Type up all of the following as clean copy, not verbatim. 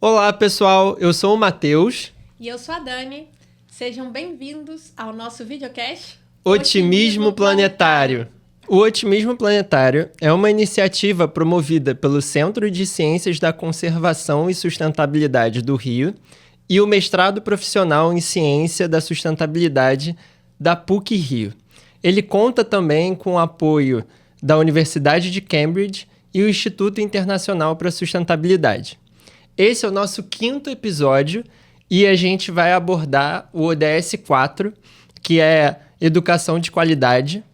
Olá, pessoal. Eu sou o Matheus. E eu sou a Dani. Sejam bem-vindos ao nosso videocast Otimismo Planetário. O Otimismo Planetário é uma iniciativa promovida pelo Centro de Ciências da Conservação e Sustentabilidade do Rio e o Mestrado Profissional em Ciência da Sustentabilidade da PUC-Rio. Ele conta também com o apoio da Universidade de Cambridge e o Instituto Internacional para a Sustentabilidade. Esse é o nosso 5º episódio e a gente vai abordar o ODS 4, que é Educação de Qualidade.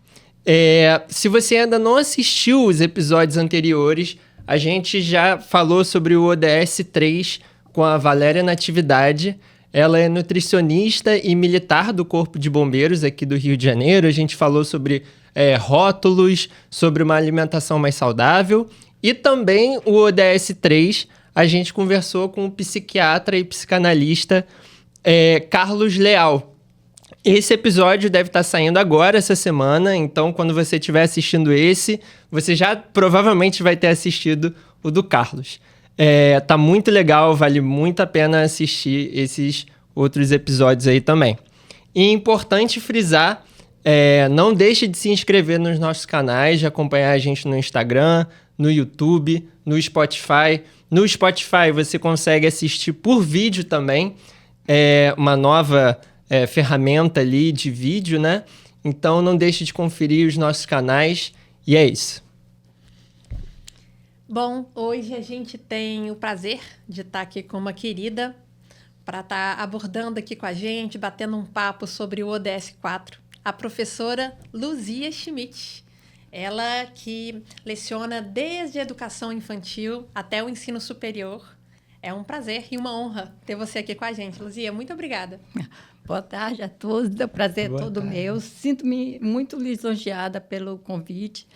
Se você ainda não assistiu os episódios anteriores, a gente já falou sobre o ODS 3 com a Valéria Natividade. Ela é nutricionista e militar do Corpo de Bombeiros aqui do Rio de Janeiro. A gente falou sobre rótulos, sobre uma alimentação mais saudável. E também o ODS 3, a gente conversou com o psiquiatra e psicanalista Carlos Leal. Esse episódio deve estar saindo agora, essa semana, então quando você estiver assistindo esse, você já provavelmente vai ter assistido o do Carlos. Tá muito legal, vale muito a pena assistir esses outros episódios aí também. E é importante frisar, não deixe de se inscrever nos nossos canais, de acompanhar a gente no Instagram, no YouTube, no Spotify. No Spotify você consegue assistir por vídeo também, uma nova ferramenta ali de vídeo, né? Então não deixe de conferir os nossos canais e é isso. Bom, hoje a gente tem o prazer de estar aqui com uma querida para estar abordando aqui com a gente, batendo um papo sobre o ODS 4, a professora Luzia Schmidt. Ela que leciona desde a educação infantil até o ensino superior. É um prazer e uma honra ter você aqui com a gente. Luzia, muito obrigada. Boa tarde a todos, o prazer é todo meu. Sinto-me muito lisonjeada pelo convite.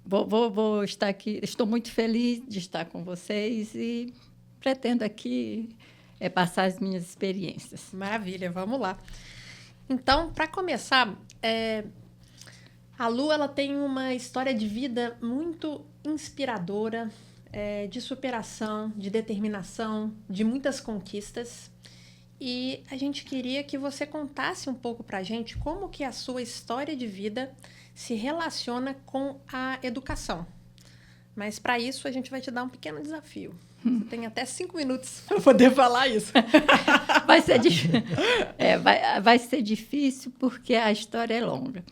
Vou estar aqui, estou muito feliz de estar com vocês e pretendo aqui passar as minhas experiências. Maravilha, vamos lá. Então, para começar, a Lu ela tem uma história de vida muito inspiradora, de superação, de determinação, de muitas conquistas. E a gente queria que você contasse um pouco para a gente como que a sua história de vida se relaciona com a educação. Mas para isso a gente vai te dar um pequeno desafio. Você tem até 5 minutos para poder falar isso. Vai ser difícil porque a história é longa.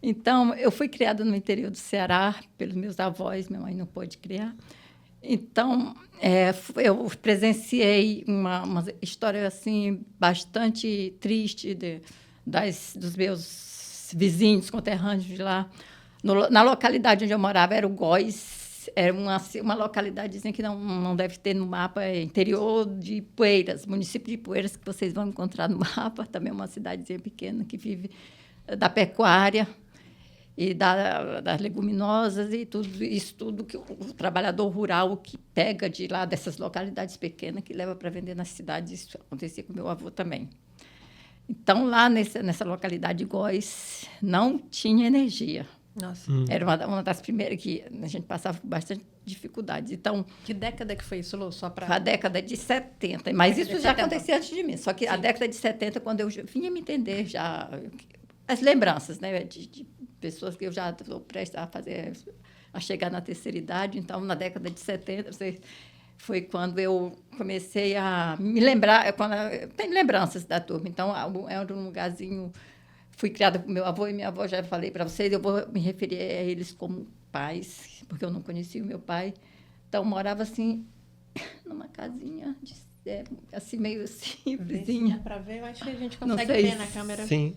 Então, eu fui criada no interior do Ceará pelos meus avós, minha mãe não pôde criar. Então, eu presenciei uma história assim, bastante triste dos meus vizinhos, conterrâneos de lá. Na localidade onde eu morava era o Góis, era uma localidadezinha que não deve ter no mapa, interior de Poeiras, município de Poeiras, que vocês vão encontrar no mapa, também é uma cidadezinha pequena que vive da pecuária e das leguminosas e tudo que o trabalhador rural que pega de lá dessas localidades pequenas que leva para vender nas cidades. Isso acontecia com meu avô também. Então, lá nessa localidade de Góis, não tinha energia. Nossa. Era uma das primeiras que a gente passava por bastante dificuldades. Então, que década que foi isso, Lu? Só para a década de 70. Mas isso já acontecia antes de mim. Só que a década de 70, quando eu vinha me entender já... As lembranças, né, de pessoas que eu já estou prestes a chegar na terceira idade. Então, na década de 70, foi quando eu comecei a me lembrar, tenho lembranças da turma. Então, era um lugarzinho... Fui criada por meu avô e minha avó, já falei para vocês, eu vou me referir a eles como pais, porque eu não conhecia o meu pai. Então, morava assim, numa casinha, assim, meio simplesinha. Dá para ver, eu acho que a gente consegue ver na câmera. Sim.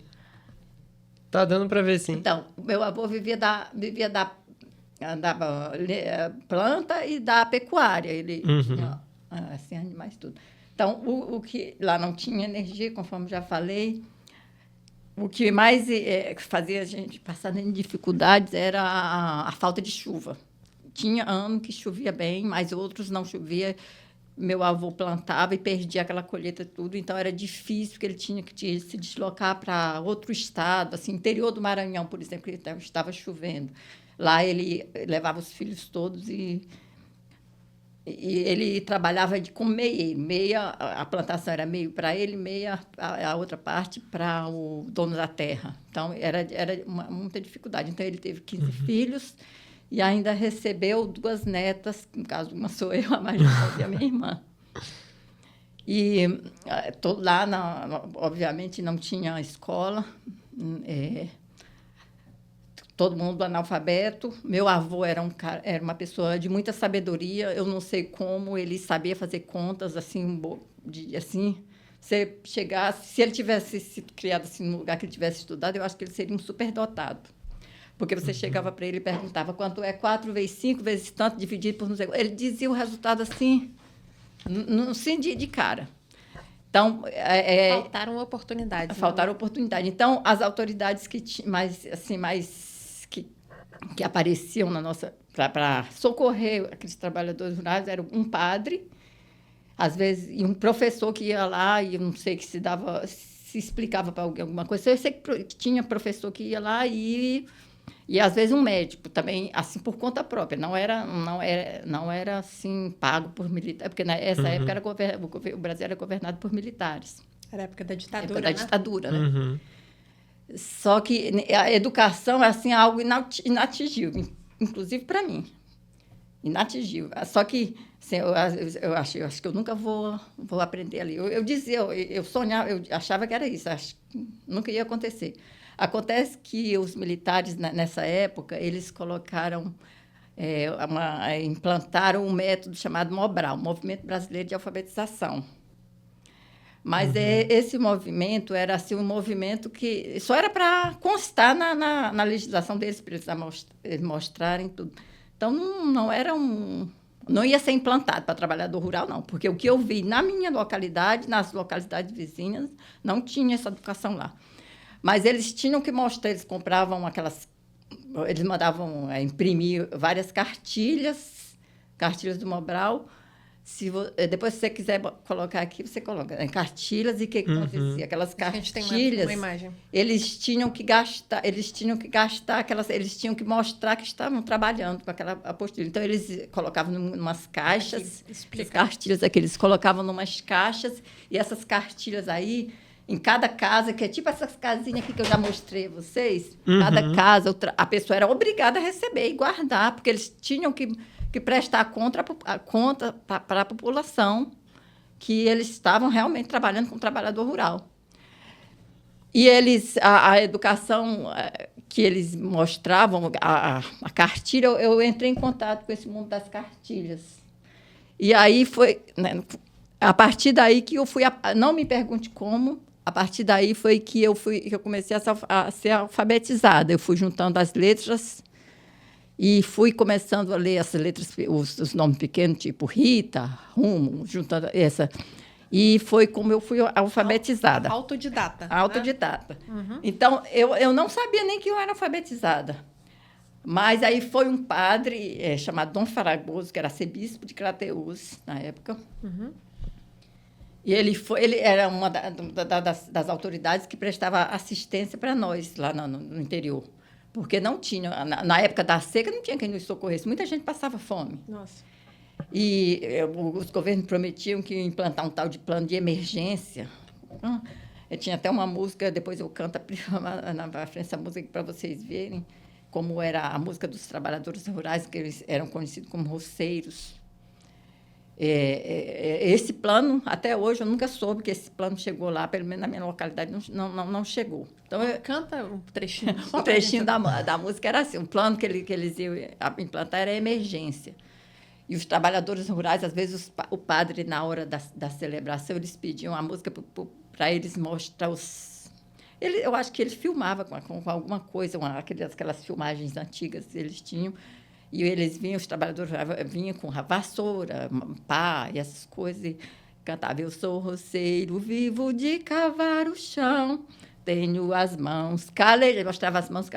Tá dando para ver, sim. Então, meu avô vivia da planta e da pecuária. Ele tinha, assim, animais, tudo. Então, o que lá não tinha energia, conforme já falei. O que mais fazia a gente passar em dificuldades era a falta de chuva. Tinha ano que chovia bem, mas outros não chovia. Meu avô plantava e perdia aquela colheita tudo, então era difícil, porque ele tinha que se deslocar para outro estado, assim, interior do Maranhão, por exemplo, que estava chovendo. Lá ele levava os filhos todos e E ele trabalhava com meia. Meia, a plantação era meio para ele, meia a outra parte para o dono da terra. Então, era muita dificuldade. Então, ele teve 15 filhos e ainda recebeu 2 netas, no caso, uma sou eu, a mais nova e a minha irmã. E lá, obviamente, não tinha escola, todo mundo analfabeto. Meu avô era uma pessoa de muita sabedoria. Eu não sei como ele sabia fazer contas assim, se ele tivesse sido criado assim, num lugar que ele tivesse estudado, eu acho que ele seria um superdotado. Porque você chegava para ele e perguntava quanto é 4 vezes 5 vezes tanto dividido por não sei. Ele dizia o resultado assim, assim de cara. Então, faltaram oportunidades. Faltaram oportunidades. Então, as autoridades que apareciam para socorrer aqueles trabalhadores rurais eram um padre, às vezes, e um professor que ia lá, e eu não sei que se explicava para alguém alguma coisa. Eu sei que tinha professor que ia lá e às vezes um médico também, assim, por conta própria. Não era assim, pago por militares, porque nessa época o Brasil era governado por militares. Era a época da ditadura, época da ditadura, né? Uhum. Só que a educação é assim, algo inatingível, inclusive para mim. Inatingível. Só que assim, eu acho que eu nunca vou aprender ali. Eu dizia, eu sonhava, eu achava que era isso, acho que nunca ia acontecer. Acontece que os militares, nessa época, eles colocaram, implantaram um método chamado Mobral, Movimento Brasileiro de Alfabetização. Mas esse movimento era assim, um movimento que só era para constar na legislação deles, para eles mostrarem tudo. Então, não ia ser implantado para trabalhador rural, não, porque o que eu vi na minha localidade, nas localidades vizinhas, não tinha essa educação lá. Mas eles tinham que mostrar, eles compravam eles mandavam imprimir várias cartilhas do Mobral. Depois, se você quiser colocar aqui, você coloca cartilhas. E o que acontecia? Aquelas cartilhas, a gente tem uma imagem. Eles tinham que gastar eles tinham que mostrar que estavam trabalhando com aquela apostila. Então, eles colocavam em umas caixas, as cartilhas aqui, eles colocavam em umas caixas, e essas cartilhas aí, em cada casa, que é tipo essas casinhas aqui que eu já mostrei a vocês, cada casa, a pessoa era obrigada a receber e guardar, porque eles tinham que prestar a conta para a população que eles estavam realmente trabalhando com o trabalhador rural. E a educação que eles mostravam, a cartilha, eu entrei em contato com esse mundo das cartilhas. E aí foi, né, a partir daí que eu fui, não me pergunte como, a partir daí foi que eu comecei a ser alfabetizada. Eu fui juntando as letras e fui começando a ler as letras, os nomes pequenos, tipo Rita, Rumo, juntando essa. E foi como eu fui alfabetizada. Autodidata. Autodidata. Né? Então, eu não sabia nem que eu era alfabetizada. Mas aí foi um padre chamado Dom Fragoso, que era arcebispo de Crateús, na época. E ele era uma das autoridades que prestava assistência para nós, lá no interior. Porque não tinha, na época da seca, não tinha quem nos socorresse. Muita gente passava fome. Nossa. E os governos prometiam que iam implantar um tal de plano de emergência. Eu tinha até uma música, depois eu canto na frente essa música para vocês verem como era a música dos trabalhadores rurais, que eles eram conhecidos como roceiros. Esse plano, até hoje, eu nunca soube que esse plano chegou lá, pelo menos na minha localidade, não chegou. Então, canta um trechinho. Um trechinho da música era assim, um plano que eles iam implantar era emergência. E os trabalhadores rurais, às vezes, o padre, na hora da celebração, eles pediam a música para eles mostrar eu acho que eles filmavam com alguma coisa, aquelas filmagens antigas eles tinham. E eles vinham, os trabalhadores vinham com a vassoura, pá, e essas coisas, e cantavam: eu sou roceiro, vivo de cavar o chão, tenho as mãos calejadas, mostrava as mãos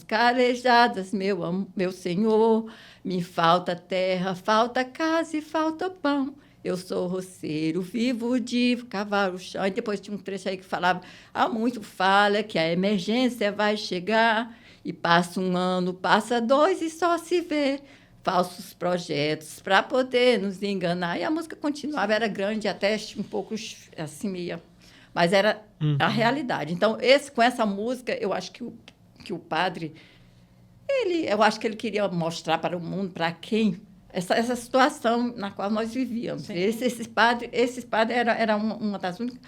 calejadas, meu senhor, me falta terra, falta casa e falta pão. Eu sou roceiro, vivo de cavar o chão. E depois tinha um trecho aí que falava: há muito fala que a emergência vai chegar. E passa 1 ano, passa 2 e só se vê falsos projetos para poder nos enganar. E a música continuava, era grande, até um pouco assim, meia... Mas era a realidade. Então, com essa música, eu acho que o padre... eu acho que ele queria mostrar para o mundo, para quem... Essa situação na qual nós vivíamos. Esse padre era uma das únicas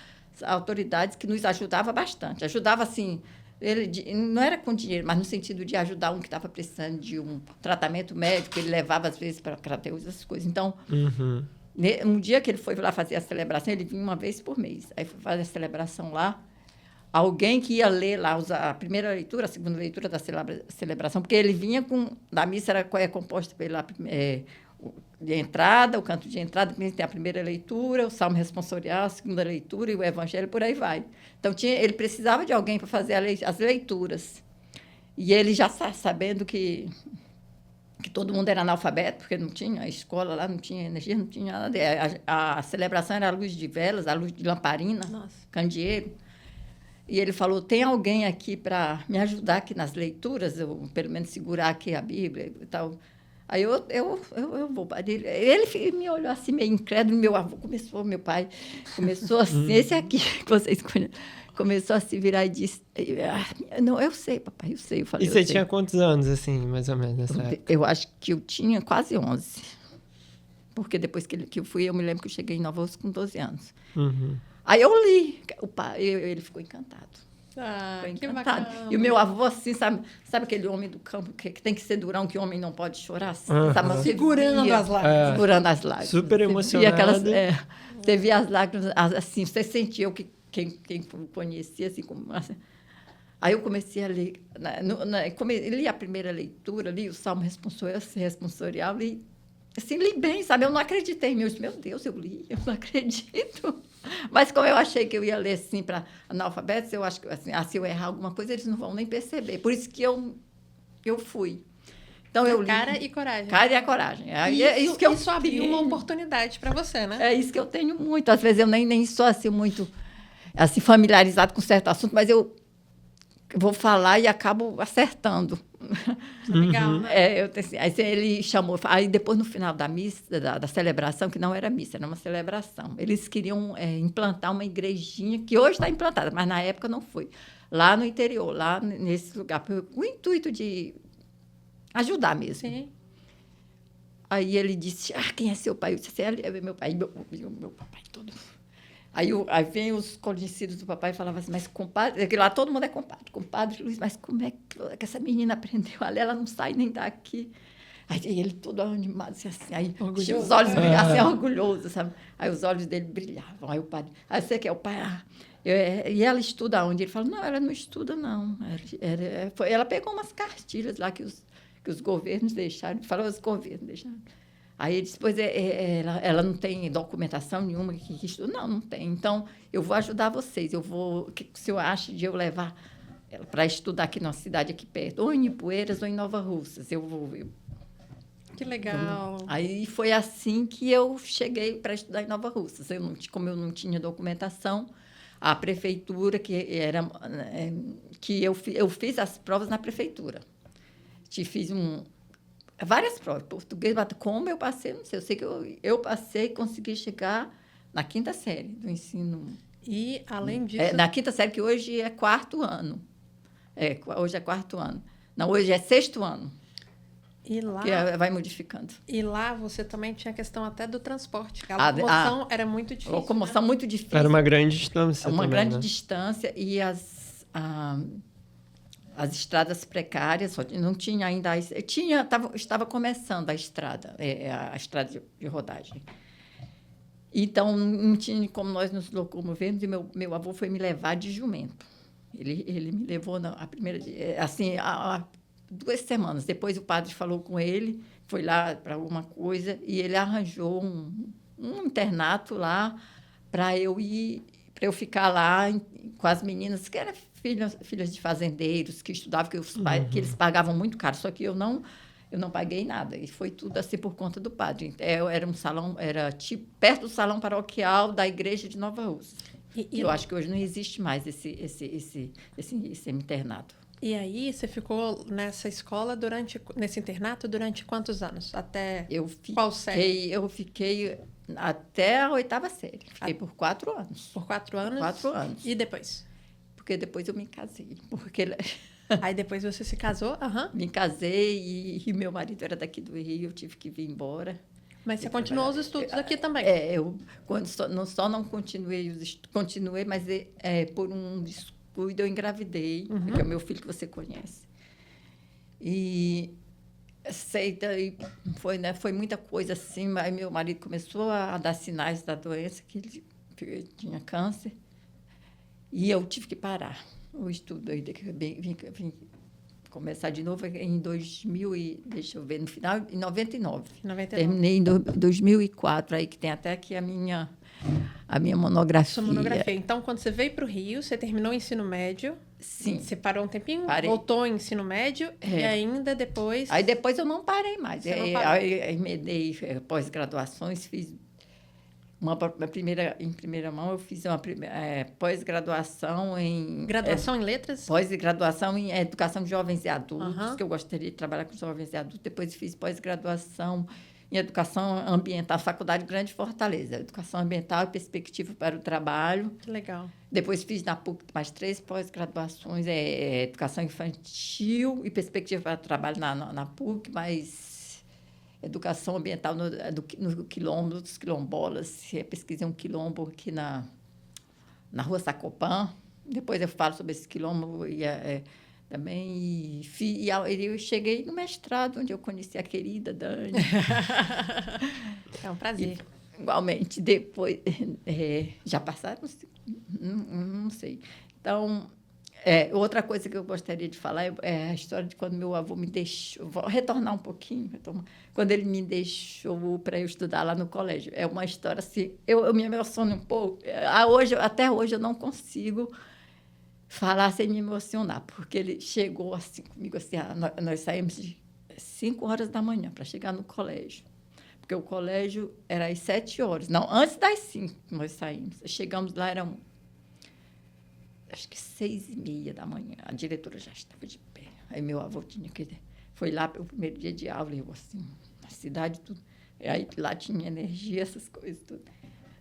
autoridades que nos ajudava bastante. Ajudava, assim... Ele não era com dinheiro, mas no sentido de ajudar um que estava precisando de um tratamento médico, ele levava, às vezes, para Crateús, essas coisas. Então, um dia que ele foi lá fazer a celebração, ele vinha uma vez por mês. Aí foi fazer a celebração lá. Alguém que ia ler lá a primeira leitura, a segunda leitura da celebração, porque ele vinha da missa é composta pela de entrada, o canto de entrada, tem a primeira leitura, o salmo responsorial, a segunda leitura e o evangelho, por aí vai. Então, ele precisava de alguém para fazer as leituras. E ele já sabendo que todo mundo era analfabeto, porque não tinha escola lá, não tinha energia, não tinha nada. A celebração era à luz de velas, à luz de lamparina, candeeiro. E ele falou, tem alguém aqui para me ajudar aqui nas leituras, eu pelo menos segurar aqui a Bíblia e tal. Aí eu vou. Ele me olhou assim, meio incrédulo. Meu pai começou assim, esse aqui que vocês conhecem, começou a se virar e disse, não, eu sei, papai, eu sei. Eu falei, e você tinha quantos anos, assim, mais ou menos, nessa época? Eu acho que eu tinha quase 11. Porque depois que eu fui, eu me lembro que eu cheguei em Nova Rússia com 12 anos. Aí eu li. Ele ficou encantado. Que bacana. E o meu avô, assim, sabe aquele homem do campo que tem que ser durão, que o homem não pode chorar? Assim, sabe, segurando as lágrimas. Segurando as lágrimas. Super emocionado. Você via as lágrimas, assim, você sentia o que quem conhecia, assim, como... Assim. Aí eu comecei a ler, li a primeira leitura, li o Salmo responsorial, li bem, sabe? Eu não acreditei, meu Deus, eu não acredito. Mas como eu achei que eu ia ler assim para analfabetos, eu acho que assim, se eu errar alguma coisa, eles não vão nem perceber. Por isso que eu fui. Então eu li. Cara e coragem. Cara e a coragem. Isso abriu uma oportunidade para você, né? É isso que eu tenho muito. Às vezes eu nem sou assim muito assim, familiarizado com certo assunto, mas eu vou falar e acabo acertando. Legal, né? Aí ele chamou, aí depois no final da missa, da celebração, que não era missa, era uma celebração, eles queriam implantar uma igrejinha, que hoje está implantada, mas na época não foi, lá no interior, lá nesse lugar, com o intuito de ajudar mesmo. Sim. Aí ele disse, quem é seu pai? Eu disse, meu pai, meu papai todo. Aí vem os conhecidos do papai e falavam assim, mas compadre, lá todo mundo é compadre Luiz, mas como é que essa menina aprendeu a ler? Ela não sai nem daqui. Aí ele todo animado, assim, aí os olhos brilhavam, assim, orgulhoso, sabe? Aí os olhos dele brilhavam. Aí o padre, você que é o pai? E ela estuda onde? Ele falou, não, ela não estuda, não. Ela pegou umas cartilhas lá que os governos deixaram, falou, os governos deixaram. Aí ele disse, pois ela não tem documentação nenhuma que estuda. Não tem. Então, eu vou ajudar vocês. O que o senhor acha de eu levar ela para estudar aqui na cidade aqui perto? Ou em Ipueiras ou em Nova Russas. Que legal. Aí foi assim que eu cheguei para estudar em Nova Russas. Como eu não tinha documentação, a prefeitura, que eu fiz as provas na prefeitura. Fiz várias provas, português, como eu passei, não sei. Eu sei que eu passei e consegui chegar na 5ª série do ensino. E, além disso... na 5ª série, que hoje é 4º ano. Hoje é 4º ano. Não, hoje é 6º ano. E lá... Que vai modificando. E lá você também tinha a questão até do transporte. A locomoção era muito difícil. A locomoção muito difícil. Era uma grande distância Uma também, grande né? distância e as estradas precárias, não tinha ainda... Estava começando a estrada de rodagem. Então, não tinha como nós nos locomovermos, e meu avô foi me levar de jumento. Ele me levou a primeira... Assim, há 2 semanas. Depois o padre falou com ele, foi lá para alguma coisa, e ele arranjou um internato lá para eu ficar lá com as meninas, que eram filhas de fazendeiros, que estudavam, que eles pagavam muito caro, só que eu não paguei nada, e foi tudo assim por conta do padre. Era um salão, era tipo perto do salão paroquial da igreja de Nova Rússia. Eu acho que hoje não existe mais esse internato. E aí, você ficou nessa escola nesse internato durante quantos anos? Até qual série? Eu fiquei até a 8ª série. Fiquei por 4 anos. Por 4 anos? 4 anos. E depois? Porque depois eu me casei. Porque aí depois você se casou? Me casei e meu marido era daqui do Rio, eu tive que vir embora. Mas você continuou os estudos aqui também? Eu não continuei continuei, mas por um descuido eu engravidei, que é o meu filho que você conhece. E foi muita coisa assim, mas meu marido começou a dar sinais da doença, que ele tinha câncer, e eu tive que parar o estudo. Aí vim começar de novo em 2000 e, deixa eu ver, no final, em 99. Terminei em 2004, aí que tem até aqui a minha monografia. Sua monografia. Então, quando você veio para o Rio, você terminou o ensino médio. Sim. Você parou um tempinho, Parei. Voltou ao ensino médio e ainda depois... Aí depois eu não parei mais. Aí emendei pós-graduações, fiz em primeira mão, eu fiz uma pós-graduação em... Graduação em letras? Pós-graduação em educação de jovens e adultos, que eu gostaria de trabalhar com jovens e adultos. Depois fiz pós-graduação em educação ambiental, Faculdade Grande de Fortaleza, educação ambiental e perspectiva para o trabalho. Que legal. Depois fiz na PUC mais 3 pós-graduações, educação infantil e perspectiva para o trabalho na PUC, mais educação ambiental no quilombo, dos quilombolas. Pesquisei um quilombo aqui na Rua Sacopã. Depois eu falo sobre esse quilombo também. E eu cheguei no mestrado, onde eu conheci a querida Dani. É um prazer. Igualmente. Depois, já passaram? Não sei. Então, outra coisa que eu gostaria de falar é a história de quando meu avô me deixou. Vou retornar um pouquinho. Quando ele me deixou para eu estudar lá no colégio. É uma história assim. Eu me emociono um pouco. Até hoje eu não consigo falar sem me emocionar, porque ele chegou assim comigo, assim, nós saímos de 5 horas da manhã para chegar no colégio, porque o colégio era às 7 horas, não, antes das 5 nós saímos. Chegamos lá, eram acho que 6h30 da manhã, a diretora já estava de pé, aí meu avô foi lá pelo primeiro dia de aula, eu assim, na cidade, tudo, aí lá tinha energia, essas coisas, tudo.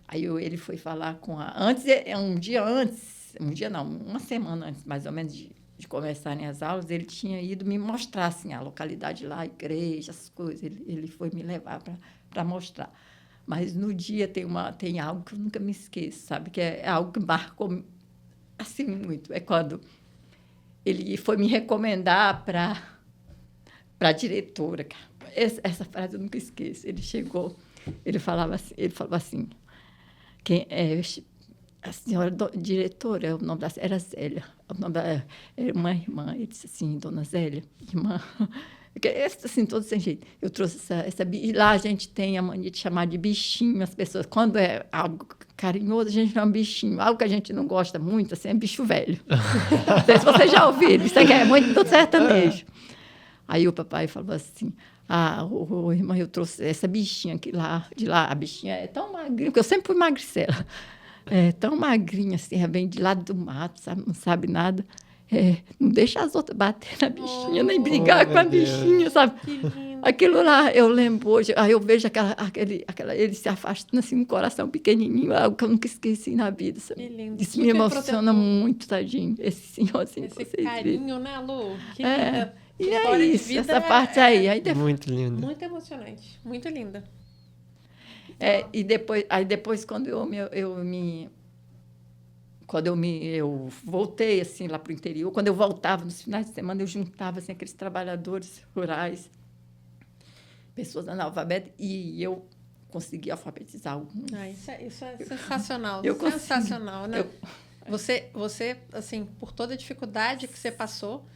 Aí ele foi falar com uma semana antes, mais ou menos, de começarem as aulas, ele tinha ido me mostrar assim, a localidade lá, a igreja, essas coisas. Ele foi me levar para mostrar. Mas no dia tem algo que eu nunca me esqueço, sabe? Que é algo que marcou assim muito. É quando ele foi me recomendar para a diretora. Essa frase eu nunca esqueço. Ele chegou, ele falou assim, a senhora diretora, o nome da era Zélia, o nome da era uma irmã. Ele disse assim, dona Zélia, irmã, assim, todo sem jeito. Eu trouxe e lá a gente tem a mania de chamar de bichinho as pessoas. Quando é algo carinhoso, a gente chama bichinho. Algo que a gente não gosta muito, assim, é bicho velho. Não sei se vocês já ouviram, isso aqui é muito do sertanejo. Aí o papai falou assim, irmã, eu trouxe essa bichinha de lá, a bichinha é tão magrinha, porque eu sempre fui magricela. É tão magrinha, assim, vem de lá do mato, sabe, não sabe nada. Não deixa as outras bater na bichinha, nem brigar com a bichinha, sabe? Que lindo. Aquilo lá, eu lembro hoje, aí eu vejo ele se afastando, assim, um coração pequenininho, algo que eu nunca esqueci na vida, sabe? Que lindo. Isso me emociona muito, tadinho, esse senhorzinho. Esse carinho, né, Lu? Que linda. E é isso, essa parte aí. Muito linda. Muito emocionante, muito linda. E depois quando eu voltei assim lá para o interior, quando eu voltava nos finais de semana, eu juntava assim, aqueles trabalhadores rurais, pessoas analfabetas, e eu consegui alfabetizar alguns. Isso é sensacional. Sensacional, né? Você, assim, por toda a dificuldade que você passou,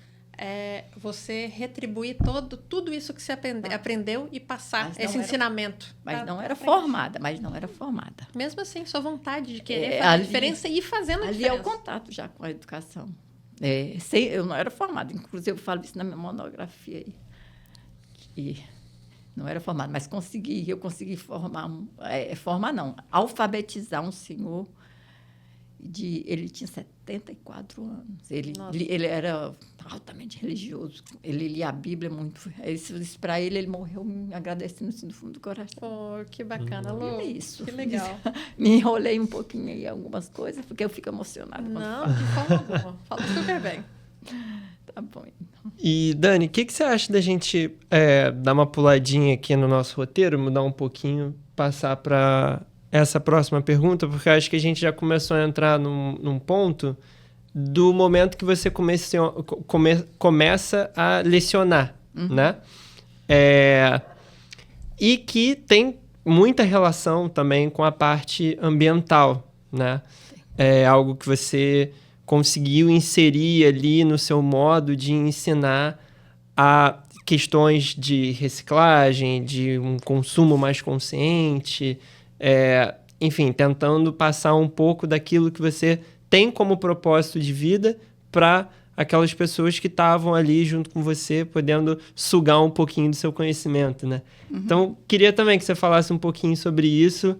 você retribuir tudo isso que você aprendeu e passar esse ensinamento. Mas não era formada. Mesmo assim, sua vontade de querer fazer a diferença e ir fazendo a diferença. Ali é o contato já com a educação. Eu não era formada, inclusive eu falo isso na minha monografia aí. Que não era formada, mas eu consegui alfabetizar um senhor. Ele tinha 74 anos. Nossa. Ele era altamente religioso. Ele lia a Bíblia muito. Isso para ele morreu me agradecendo assim, do fundo do coração. Oh, que bacana, Lu. É isso. Que legal. Me enrolei um pouquinho aí em algumas coisas, porque eu fico emocionada. Não, de forma boa. Fala super bem. Tá bom, então. E, Dani, o que você acha da gente dar uma puladinha aqui no nosso roteiro, mudar um pouquinho, passar para essa próxima pergunta? Porque eu acho que a gente já começou a entrar num ponto do momento que você começa a lecionar, né? E que tem muita relação também com a parte ambiental, né? É algo que você conseguiu inserir ali no seu modo de ensinar a questões de reciclagem, de um consumo mais consciente, enfim, tentando passar um pouco daquilo que você tem como propósito de vida para aquelas pessoas que estavam ali junto com você, podendo sugar um pouquinho do seu conhecimento, né? Então, queria também que você falasse um pouquinho sobre isso,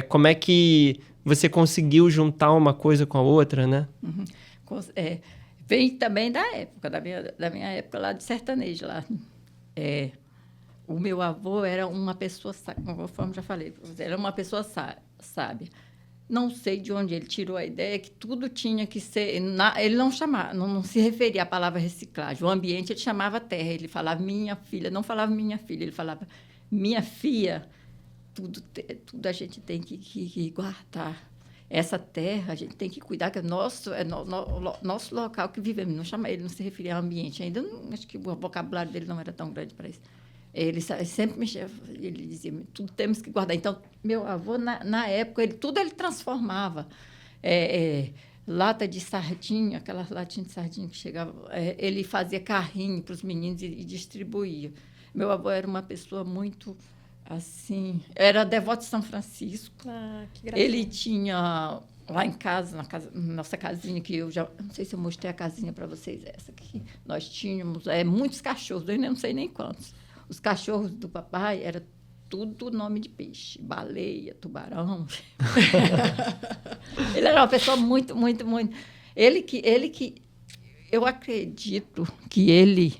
como é que você conseguiu juntar uma coisa com a outra, né? Vem também da época, da minha época lá de sertanejo. Lá. O meu avô era uma pessoa, conforme já falei para você, era uma pessoa sábia. Não sei de onde ele tirou a ideia que tudo tinha que ser... ele não chamava, não se referia à palavra reciclagem. O ambiente ele chamava terra. Ele falava minha filha, não falava minha filha, ele falava minha filha. Tudo a gente tem que guardar. Essa terra a gente tem que cuidar, que é nosso local que vivemos. Ele não se referia ao ambiente. Ainda não, acho que o vocabulário dele não era tão grande para isso. Ele sempre ele dizia, tudo temos que guardar. Então, meu avô, na época, tudo ele transformava. Lata de sardinha, aquelas latinhas de sardinha que chegava, ele fazia carrinho para os meninos e distribuía. Meu avô era uma pessoa muito, assim, era devoto de São Francisco. Ah, que gracinha. Ele tinha, lá em casa, nossa casinha, que eu já, não sei se eu mostrei a casinha para vocês, essa aqui, nós tínhamos muitos cachorros, eu não sei nem quantos. Os cachorros do papai era tudo nome de peixe, baleia, tubarão. Ele era uma pessoa muito, muito, muito... Ele que eu acredito que ele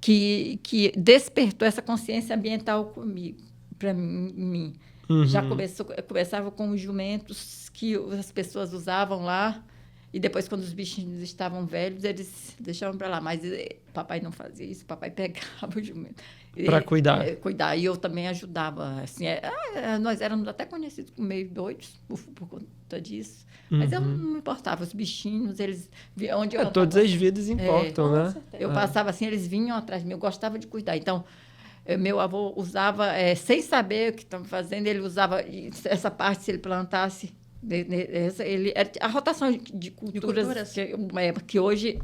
que despertou essa consciência ambiental comigo, para mim. Uhum. Já começava com os jumentos que as pessoas usavam lá, e depois, quando os bichinhos estavam velhos, eles deixavam para lá. Mas papai não fazia isso, papai pegava o jumento. Para cuidar. Cuidar. E eu também ajudava. Assim, nós éramos até conhecidos como meio doidos por conta disso. Mas eu não me importava. Os bichinhos, eles... onde eu todas as vidas importam, né? Eu passava assim, eles vinham atrás de mim. Eu gostava de cuidar. Então, meu avô usava, sem saber o que estava fazendo, ele usava essa parte, se ele plantasse... a rotação de culturas. Que hoje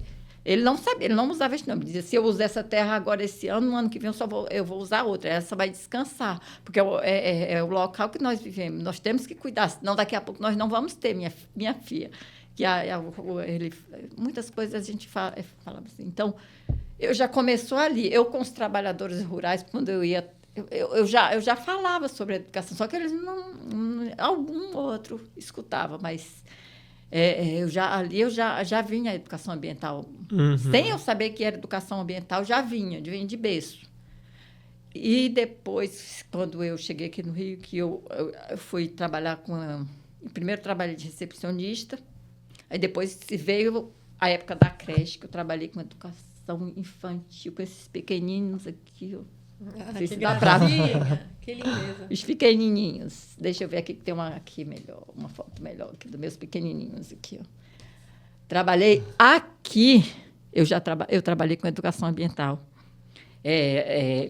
ele não sabia, ele não usava esse nome. Ele dizia, se eu usar essa terra agora esse ano, no ano que vem eu vou usar outra. Essa vai descansar, porque é o local que nós vivemos. Nós temos que cuidar, senão daqui a pouco nós não vamos ter minha filha. Muitas coisas a gente falava assim. Então, eu já começou ali. Eu com os trabalhadores rurais, quando eu ia... Eu já falava sobre a educação, só que eles algum outro escutava, mas eu já vinha a educação ambiental. Uhum. Sem eu saber que era educação ambiental, já vinha de berço. E depois, quando eu cheguei aqui no Rio, que eu fui trabalhar primeiro trabalhei de recepcionista, aí depois veio a época da creche, que eu trabalhei com educação infantil, com esses pequeninos aqui, que gracinha, que lindeza. Os pequenininhos. Deixa eu ver aqui, que tem uma foto melhor aqui dos meus pequenininhos aqui. Ó. Trabalhei aqui, eu trabalhei com educação ambiental.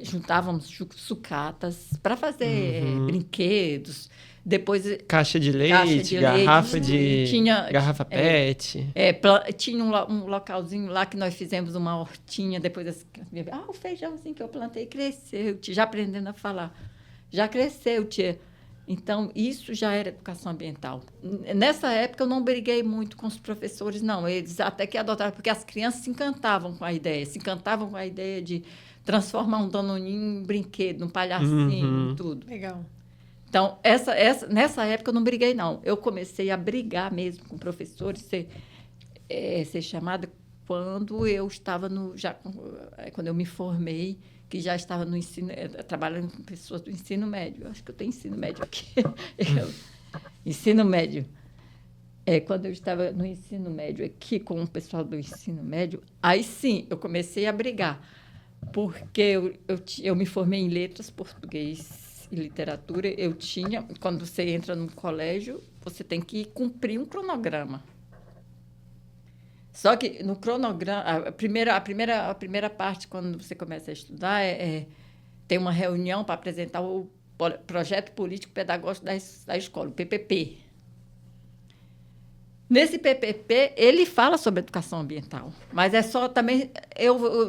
Juntávamos sucatas para fazer brinquedos. Depois caixa de leite, garrafa PET. Tinha um localzinho lá que nós fizemos uma hortinha. Depois o feijãozinho que eu plantei cresceu, tia, já aprendendo a falar. Já cresceu, tia. Então, isso já era educação ambiental. Nessa época, eu não briguei muito com os professores, não. Eles até que adotaram, porque as crianças se encantavam com a ideia de transformar um danoninho em brinquedo, um palhacinho, tudo. Legal. Então, nessa época eu não briguei, não. Eu comecei a brigar mesmo com professores, ser chamada quando eu estava quando eu me formei, que já estava no ensino, trabalhando com pessoas do ensino médio. Eu acho que eu tenho ensino médio aqui. Ensino médio. Quando eu estava no ensino médio aqui, com o pessoal do ensino médio, aí sim, eu comecei a brigar, porque eu me formei em letras, português e literatura. Quando você entra no colégio, você tem que cumprir um cronograma. Só que no cronograma, a primeira parte, quando você começa a estudar, tem uma reunião para apresentar o projeto político pedagógico da escola, o PPP. Nesse PPP, ele fala sobre educação ambiental, mas é só também...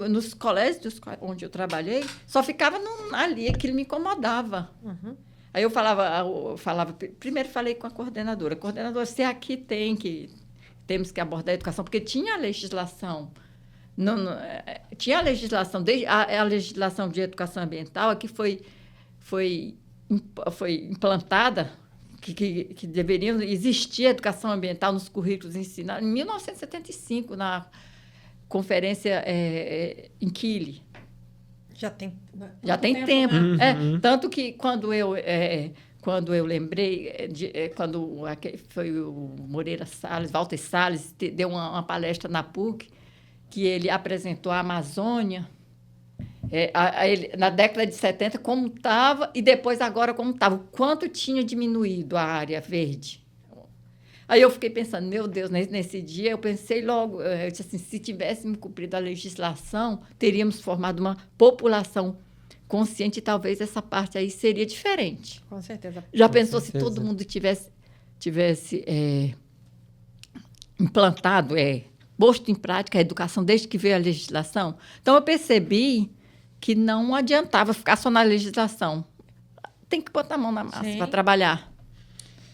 nos colégios onde eu trabalhei, só ficava ali, aquilo me incomodava. Uhum. Aí eu falava... Primeiro falei com a coordenadora. Coordenadora, se aqui temos que abordar a educação, porque tinha a legislação... tinha a legislação, a legislação de educação ambiental, que foi implantada... Que deveriam existir educação ambiental nos currículos ensinados em 1975, na conferência em Kili. Já tem tempo. Né? Tanto que quando eu lembrei, quando foi o Moreira Salles, Walter Salles, deu uma palestra na PUC, que ele apresentou a Amazônia, na década de 70, como estava, e depois agora como estava, o quanto tinha diminuído a área verde. Aí eu fiquei pensando, meu Deus, nesse dia eu pensei logo, eu disse assim, se tivéssemos cumprido a legislação, teríamos formado uma população consciente e talvez essa parte aí seria diferente. Com certeza. Já pensou se todo mundo tivesse implantado, posto em prática a educação desde que veio a legislação? Então, eu percebi que não adiantava ficar só na legislação. Tem que botar a mão na massa para trabalhar.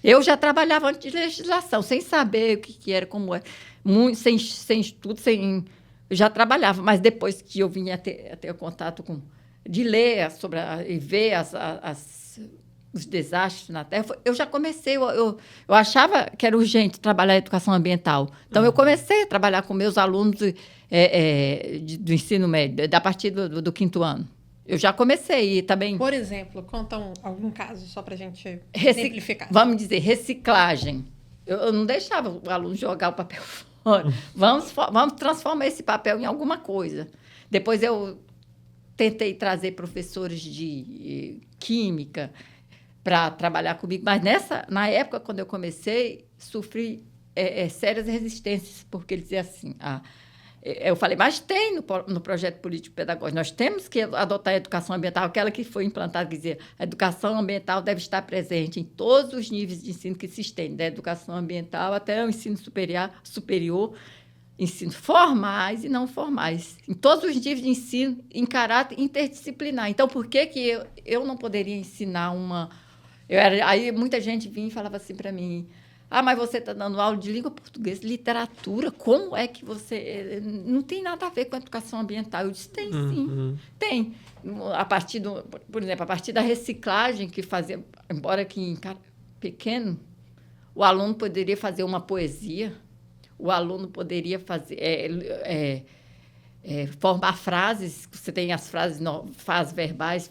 Eu já trabalhava antes de legislação, sem saber o que era, como era. Sem estudo, eu já trabalhava, mas depois que eu vinha ter contato de ler e ver os desastres na Terra, eu já comecei, eu achava que era urgente trabalhar a educação ambiental. Então, eu comecei a trabalhar com meus alunos do ensino médio, a partir do 5º ano. Eu já comecei e também... Por exemplo, conta algum caso só para a gente exemplificar. Vamos dizer, reciclagem. Eu não deixava o aluno jogar o papel fora. Vamos transformar esse papel em alguma coisa. Depois eu tentei trazer professores de química para trabalhar comigo, mas na época, quando eu comecei, sofri sérias resistências, porque ele dizia assim... eu falei, mas tem no projeto político-pedagógico, nós temos que adotar a educação ambiental, aquela que foi implantada, quer dizer, a educação ambiental deve estar presente em todos os níveis de ensino que se estende, da educação ambiental até o ensino superior, ensino formais e não formais, em todos os níveis de ensino, em caráter interdisciplinar. Então, por que eu não poderia ensinar aí muita gente vinha e falava assim para mim, mas você está dando aula de língua portuguesa, literatura, como é que você... Não tem nada a ver com a educação ambiental. Eu disse, tem sim, tem. Por exemplo, a partir da reciclagem que fazia, embora que em pequeno, o aluno poderia fazer uma poesia, o aluno poderia fazer... formar frases, você tem as frases verbais,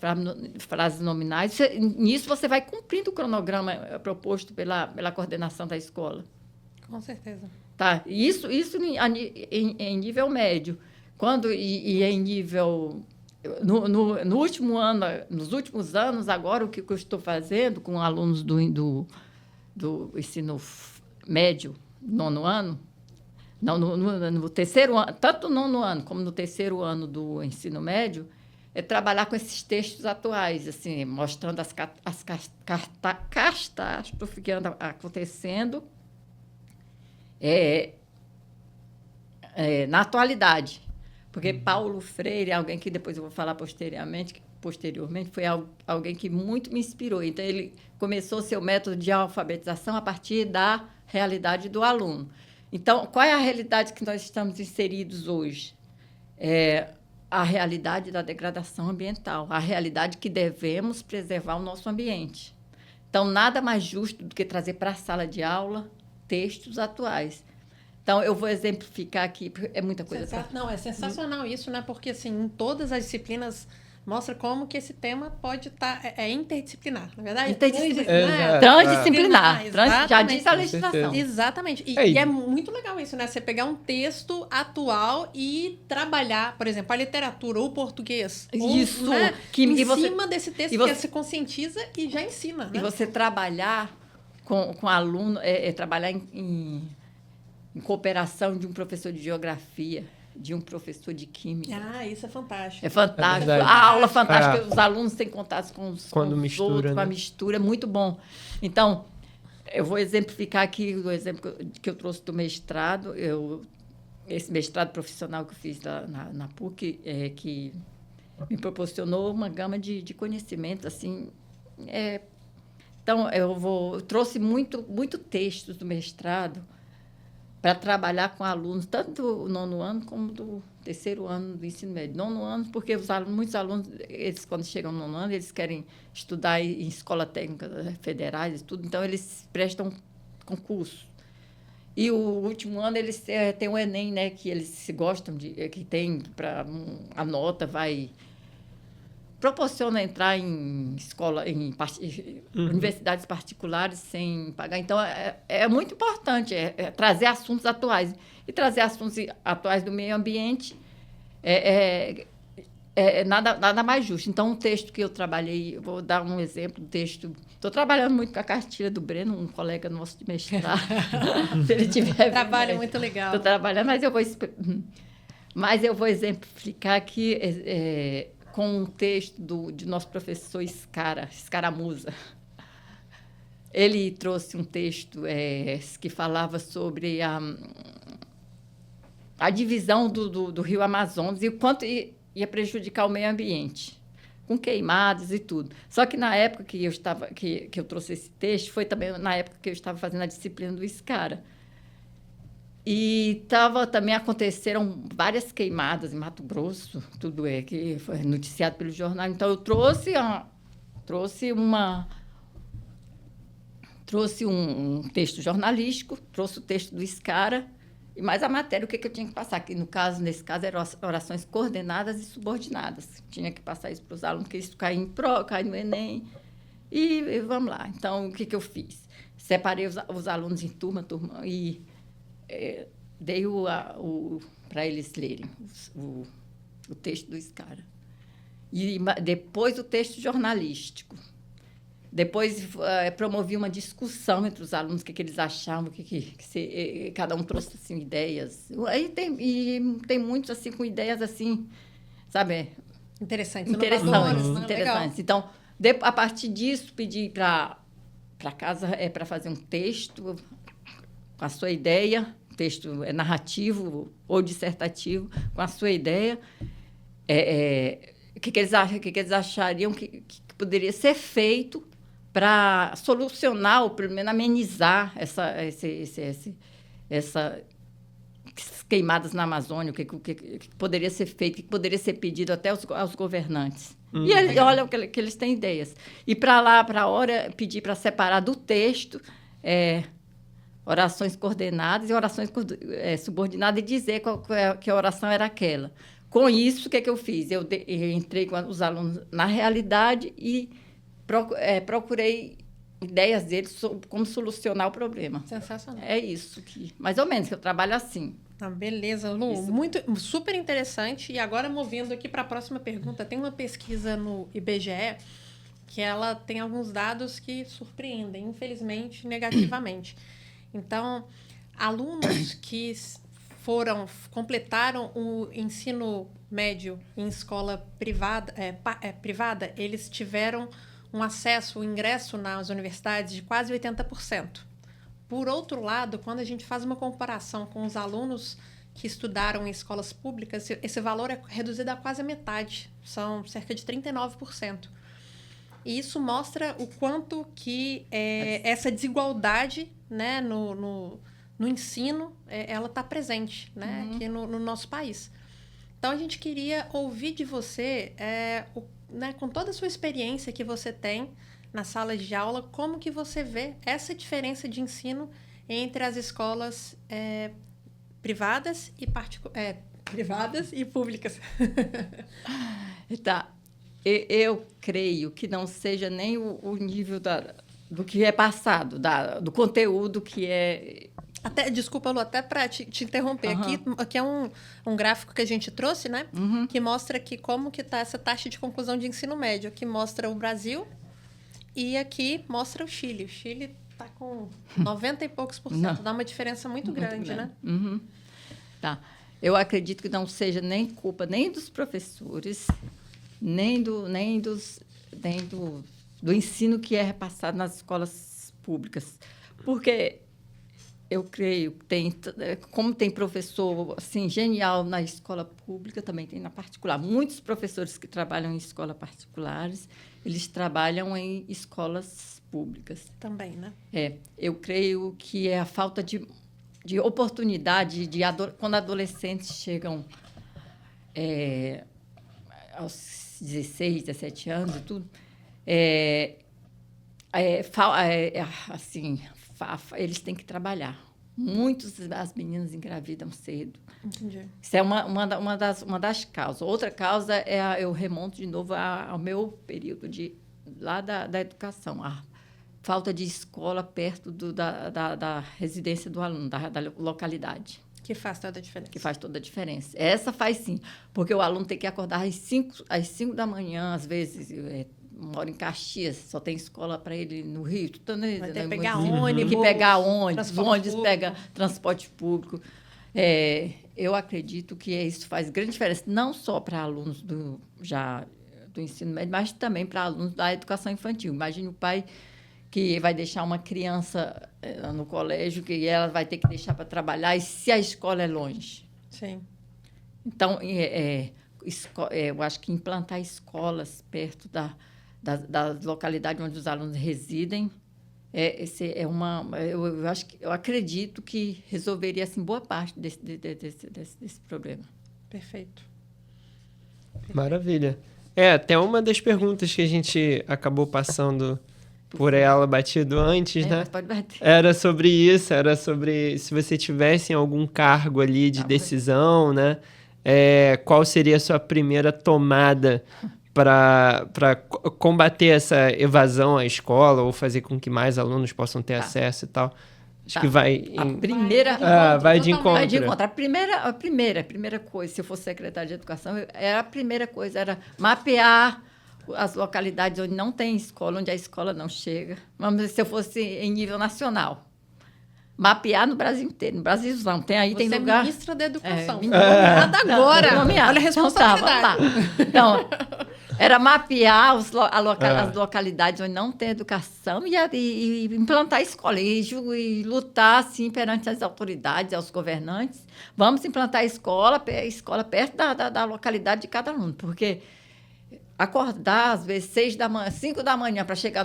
frases nominais. Nisso você vai cumprindo o cronograma proposto pela coordenação da escola. Com certeza. Tá? Isso em nível médio. E em nível... No último ano, nos últimos anos, agora, o que eu estou fazendo com alunos do ensino médio, 9º ano, não, no 3º ano, tanto no 9º ano como no 3º ano do ensino médio, é trabalhar com esses textos atuais, assim, mostrando as catástrofes que andam acontecendo na atualidade. Porque Paulo Freire, alguém que depois eu vou falar posteriormente, foi alguém que muito me inspirou. Então, ele começou seu método de alfabetização a partir da realidade do aluno. Então, qual é a realidade que nós estamos inseridos hoje? A realidade da degradação ambiental, a realidade que devemos preservar o nosso ambiente. Então, nada mais justo do que trazer para a sala de aula textos atuais. Então, eu vou exemplificar aqui, é muita coisa. Não, é sensacional isso, né? Porque, assim, em todas as disciplinas mostra como que esse tema pode estar... É interdisciplinar, na verdade? Interdisciplinar. Transdisciplinar. Já diz a legislação. Exatamente. E é muito legal isso, né? Você pegar um texto atual e trabalhar, por exemplo, a literatura ou o português. Isso. Né? Em cima desse texto, que você se conscientiza e já ensina, né? E você trabalhar com aluno, trabalhar em cooperação de um professor de geografia, de um professor de química. Isso é fantástico. É fantástico. A aula é fantástica. Os alunos têm contato com os outros, com a mistura. É muito bom. Então, eu vou exemplificar aqui o exemplo que eu trouxe do mestrado. Esse mestrado profissional que eu fiz na PUC, que me proporcionou uma gama de conhecimento, assim. Então, eu trouxe muito textos do mestrado para trabalhar com alunos, tanto do 9º ano como do 3º ano do ensino médio. 9º ano, porque muitos alunos, eles, quando chegam no 9º ano, eles querem estudar em escola técnica federais e tudo, então eles prestam concurso. E o último ano, eles têm o Enem, né, que eles gostam que tem para a nota, proporciona entrar em universidades particulares sem pagar. Então, é muito importante trazer assuntos atuais. E trazer assuntos atuais do meio ambiente nada mais justo. Então, um texto que eu trabalhei, eu vou dar um exemplo do texto. Estou trabalhando muito com a cartilha do Breno, um colega nosso de mestrado. Se ele tiver... Trabalho muito legal. Estou trabalhando, mas eu vou exemplificar aqui... com um texto de nosso professor Escaramuza. Ele trouxe um texto que falava sobre a divisão do rio Amazonas e o quanto ia prejudicar o meio ambiente, com queimadas e tudo. Só que na época que eu trouxe esse texto, foi também na época que eu estava fazendo a disciplina do Escara. E também aconteceram várias queimadas em Mato Grosso, tudo que foi noticiado pelo jornal. Então, eu trouxe um texto jornalístico, trouxe o texto do Escara, e mais a matéria, o que eu tinha que passar. Que, nesse caso, eram orações coordenadas e subordinadas. Tinha que passar isso para os alunos, que isso cai no Enem. E vamos lá. Então, o que eu fiz? Separei os alunos em turma, e... dei para eles lerem o texto do Escara. E depois o texto jornalístico. Depois promovi uma discussão entre os alunos, o que eles achavam, cada um trouxe assim, ideias. Aí tem muitos assim, com ideias assim, sabe? Interessantes. Então, a partir disso, pedi para casa para fazer um texto com a sua ideia, texto narrativo ou dissertativo, com a sua ideia, o que eles achariam que poderia ser feito para solucionar, ou pelo menos amenizar essas queimadas na Amazônia, o que poderia ser feito, o que poderia ser pedido até aos governantes. E olha que eles têm ideias. E para a hora, pedir para separar do texto... orações coordenadas e orações subordinadas, e dizer que a oração era aquela. Com isso, o que eu fiz? Eu entrei com os alunos na realidade e procurei ideias deles sobre como solucionar o problema. Sensacional. É isso, mais ou menos, que eu trabalho assim. Beleza, Lu. Super interessante. E agora, movendo aqui para a próxima pergunta, tem uma pesquisa no IBGE que ela tem alguns dados que surpreendem, infelizmente, negativamente. Então, alunos que completaram o ensino médio em escola privada, eles tiveram um acesso, um ingresso nas universidades de quase 80%. Por outro lado, quando a gente faz uma comparação com os alunos que estudaram em escolas públicas, esse valor é reduzido a quase a metade, são cerca de 39%. E isso mostra o quanto que essa desigualdade, né, no ensino, ela está presente, né, aqui no nosso país. Então, a gente queria ouvir de você, né, com toda a sua experiência que você tem, nas salas de aula, como que você vê essa diferença de ensino entre as escolas privadas e públicas? Tá. Eu creio que não seja nem o nível do que é passado, do conteúdo que é... Desculpa, Lu, até para te interromper. Aqui é um gráfico que a gente trouxe, né? Que mostra aqui como que está essa taxa de conclusão de ensino médio. Aqui mostra o Brasil e aqui mostra o Chile. O Chile está com 90 e poucos %. Não. Dá uma diferença muito grande, né? Tá. Eu acredito que não seja nem culpa nem dos professores, nem do ensino que é repassado nas escolas públicas. Porque eu creio que como tem professor assim, genial na escola pública, também tem na particular. Muitos professores que trabalham em escolas particulares, eles trabalham em escolas públicas. Também, né? Eu creio que é a falta de oportunidade quando adolescentes chegam aos 16, 17 anos e tudo, assim, eles têm que trabalhar. As meninas engravidam cedo. Entendi. Isso é uma das causas. Outra causa eu remonto de novo ao meu período lá da educação. A falta de escola perto da residência do aluno, da localidade. Que faz toda a diferença. Que faz toda a diferença. Essa faz sim, porque o aluno tem que acordar às 5 da manhã, às vezes... mora em Caxias, só tem escola para ele no Rio. Vai ter que pegar ônibus. Tem que pegar ônibus, pega transporte público. Eu acredito que isso faz grande diferença, não só para alunos do ensino médio, mas também para alunos da educação infantil. Imagine o pai que vai deixar uma criança no colégio, que ela vai ter que deixar para trabalhar, e se a escola é longe. Sim. Então, eu acho que implantar escolas perto da localidade onde os alunos residem, eu acredito que resolveria assim, boa parte desse problema. Perfeito. Maravilha. Até uma das perguntas que a gente acabou passando por ela batido antes, né? Pode bater. Era sobre isso, era sobre se você tivesse em algum cargo ali de decisão, né? Qual seria a sua primeira tomada para combater essa evasão à escola ou fazer com que mais alunos possam ter acesso e tal? Acho que vai... vai de encontro. Vai de encontro. A primeira coisa, se eu fosse secretária de Educação, a primeira coisa era mapear as localidades onde não tem escola, onde a escola não chega. Vamos, se eu fosse em nível nacional. Mapear no Brasil inteiro. No Brasil não. Tem lugar... é ministra da Educação. Nomeada agora. Olha a responsabilidade. Então, era mapear as localidades onde não tem educação e implantar a escola. E lutar, assim, perante as autoridades, aos governantes. Vamos implantar a escola perto da localidade de cada aluno. Porque acordar, às vezes, 5 da manhã para chegar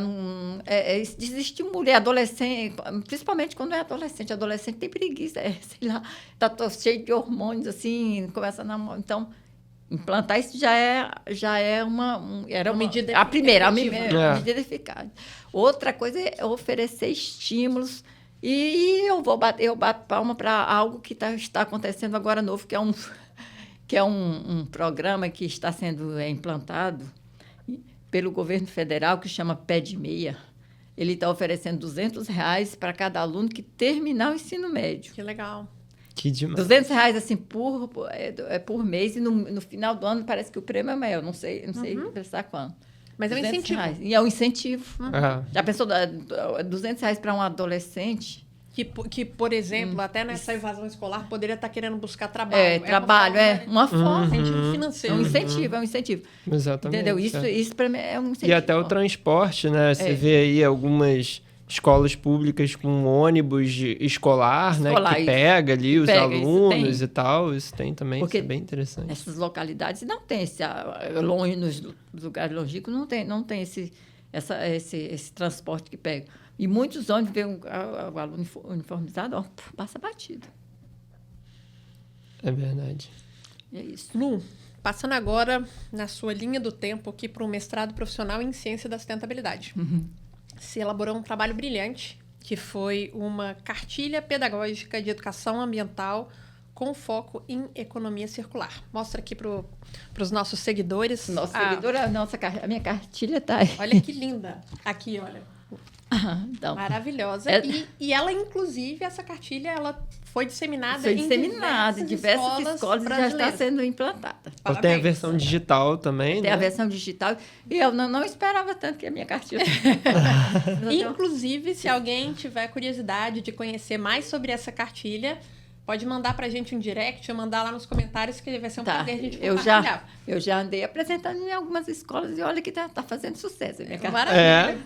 desestimula. Adolescente, principalmente quando é adolescente. Adolescente tem preguiça, sei lá, está cheio de hormônios, assim, começa a namorar. Então, implantar isso já é uma medida a primeira medida eficaz. Outra coisa é oferecer estímulos. E eu bato palma para algo que está acontecendo agora novo, que é um programa que está sendo implantado pelo governo federal, que chama Pé de Meia. Ele está oferecendo R$200 para cada aluno que terminar o ensino médio. Que legal. Que demais. R$200 assim, por mês, e no final do ano parece que o prêmio é maior. Não sei pensar quanto. Mas é um incentivo. E é um incentivo. Já pensou R$200 para um adolescente? Que, por exemplo, até nessa evasão escolar, poderia estar querendo buscar trabalho. Uma forma. Incentivo financeiro. É um incentivo. Exatamente. Entendeu? Isso para mim é um incentivo. E até o transporte, né? Você vê aí algumas escolas públicas com ônibus escolar, né? Que pega ali os alunos e tal. Isso tem também, isso é bem interessante. Essas localidades não tem longe, nos lugares longínquos, não tem esse transporte que pega. E muitos ônibus vê o aluno uniformizado, passa batido. É verdade. É isso. Lu, passando agora na sua linha do tempo aqui para um mestrado profissional em ciência da sustentabilidade. se elaborou um trabalho brilhante, que foi uma cartilha pedagógica de educação ambiental com foco em economia circular. Mostra aqui para os nossos seguidores. Nosso seguidor, a minha cartilha está aí. Olha que linda. Aqui, olha. Então, Maravilhosa. E ela, inclusive, essa cartilha, ela foi disseminada em diversas escolas e já está sendo implantada. Ela tem a versão digital também, Tem, né? A versão digital. E eu não esperava tanto que a minha cartilha... Inclusive, se alguém tiver curiosidade de conhecer mais sobre essa cartilha, pode mandar pra gente um direct ou mandar lá nos comentários, que vai ser um prazer a gente compartilhar. Eu já andei apresentando em algumas escolas e olha que tá fazendo sucesso. Maravilha.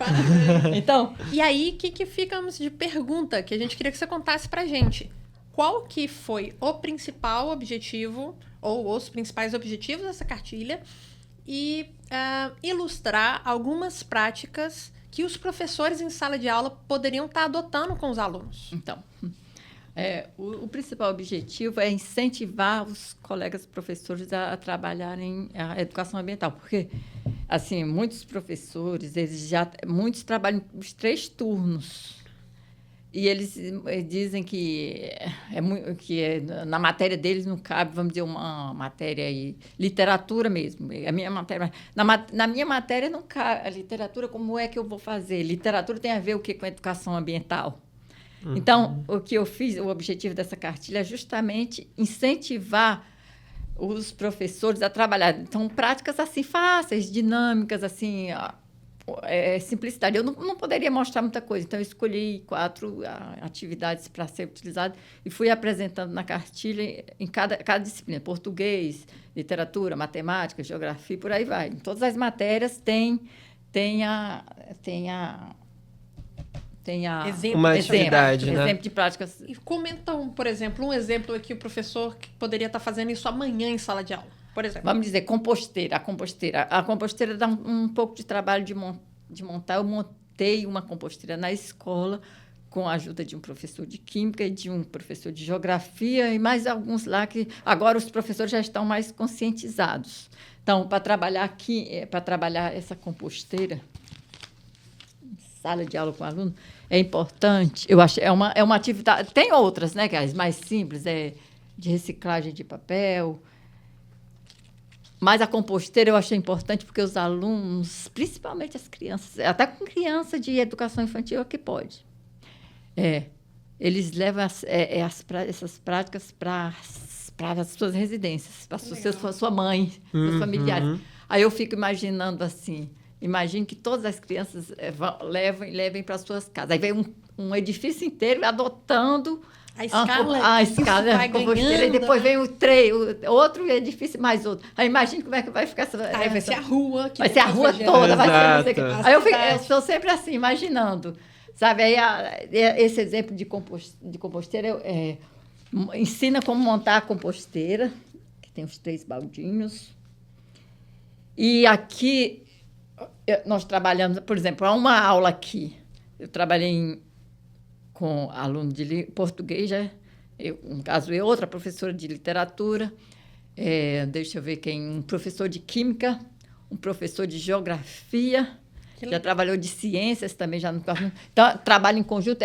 Então, e aí, o que ficamos de pergunta que a gente queria que você contasse pra gente? Qual que foi o principal objetivo, ou os principais objetivos dessa cartilha, e ilustrar algumas práticas que os professores em sala de aula poderiam estar adotando com os alunos. Então... o principal objetivo é incentivar os colegas professores a trabalharem a educação ambiental, porque assim muitos professores muitos trabalham os 3 turnos e eles dizem que na matéria deles não cabe, vamos dizer, uma matéria aí, literatura mesmo. A minha matéria, na minha matéria não cabe a literatura. Como é que eu vou fazer? Literatura tem a ver o que com a educação ambiental? Então, o que eu fiz, o objetivo dessa cartilha é justamente incentivar os professores a trabalhar. Então, práticas assim fáceis, dinâmicas, assim, simplicidade. Eu não poderia mostrar muita coisa, então eu escolhi 4 atividades para ser utilizadas e fui apresentando na cartilha em cada disciplina: português, literatura, matemática, geografia, por aí vai. Em todas as matérias tem uma atividade, né? Exemplo de práticas. E comentam, por exemplo, um exemplo aqui, o professor que poderia estar fazendo isso amanhã em sala de aula, por exemplo. Vamos dizer, composteira. A composteira dá um pouco de trabalho de montar. Eu montei uma composteira na escola com a ajuda de um professor de química e de um professor de geografia e mais alguns lá que agora os professores já estão mais conscientizados. Então, para trabalhar essa composteira, sala de aula com aluno, é importante. Eu acho é uma atividade. Tem outras, né, que as mais simples, de reciclagem de papel. Mas a composteira eu achei importante porque os alunos, principalmente as crianças, até com criança de educação infantil é que pode. Eles levam essas práticas para as suas residências, para sua mãe, seus familiares. Aí eu fico imaginando assim. Imagine que todas as crianças levem para suas casas. Aí vem um edifício inteiro adotando a escala vai composteira, e depois vem outro edifício, mais outro. Aí imagine como é que vai ficar essa... vai ser a rua. Vai ser a rua toda. Vai ser, aí eu estou sempre assim, imaginando. Sabe, aí esse exemplo de composteira ensina como montar a composteira, que tem os 3 baldinhos. E aqui... nós trabalhamos, por exemplo, há uma aula aqui, eu trabalhei com aluno de português, no caso eu, outra professora de literatura, deixa eu ver um professor de química, um professor de geografia, já trabalhou de ciências também, já no então, trabalho em conjunto,